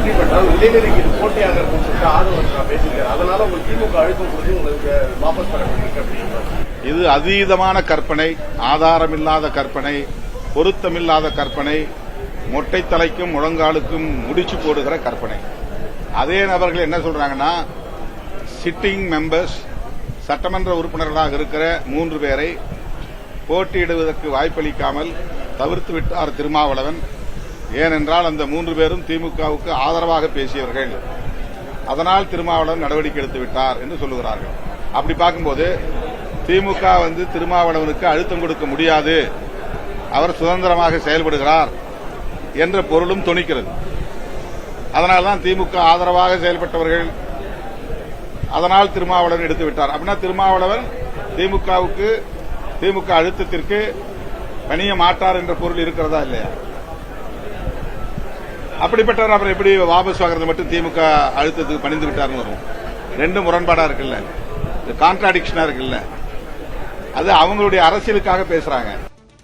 வெற்றி பெற்றால் இளைஞருக்கு இது போட்டியாக இருக்கும் சொல்லிட்டு ஆதரவு பேசியிருக்காரு. அதனால உங்களுக்கு திமுக அழுத்தம் கொடுத்து உங்களுக்கு வாபஸ் பெற வேண்டியிருக்கு அப்படிங்கிறார். இது அதீதமான கற்பனை, ஆதாரமில்லாத கற்பனை, பொருத்தமில்லாத கற்பனை, மொட்டை தலைக்கும் முழங்காலுக்கும் முடிச்சு போடுகிற கற்பனை. அதே நபர்கள் என்ன சொல்றாங்கன்னா, சிட்டிங் மெம்பர்ஸ் சட்டமன்ற உறுப்பினர்களாக இருக்கிற 3 பேரை போட்டியிடுவதற்கு வாய்ப்பளிக்காமல் தவிர்த்து விட்டார் திருமாவளவன். ஏனென்றால் அந்த 3 பேரும் திமுகவுக்கு ஆதரவாக பேசியவர்கள், அதனால் திருமாவளவன் நடவடிக்கை எடுத்து விட்டார் என்று சொல்லுகிறார்கள். அப்படி பார்க்கும்போது திமுக திருமாவளவனுக்கு அழுத்தம் கொடுக்க முடியாது, அவர் சுதந்திரமாக செயல்படுகிறார் என்ற பொருளும் தொனிக்கிறது. அதனால்தான் திமுக ஆதரவாக செயல்பட்டவர்கள், அதனால் திருமாவளவன் எடுத்து விட்டார். அப்படின்னா திருமாவளவன் திமுக அழுத்தத்திற்கு பணிய மாட்டார் என்ற பொருள் இருக்கிறதா இல்லையா? அப்படிப்பட்டவர் அப்புறம் எப்படி வாபஸ் வாங்குறது மட்டும் திமுக அழுத்தத்துக்கு பணிந்து விட்டார்னு வரும்? ரெண்டு முரண்பாடா இருக்குல்ல, கான்ட்ராடிக்ஷனா இருக்குல்ல. அது அவங்களுடைய அரசியலுக்காக பேசுறாங்க.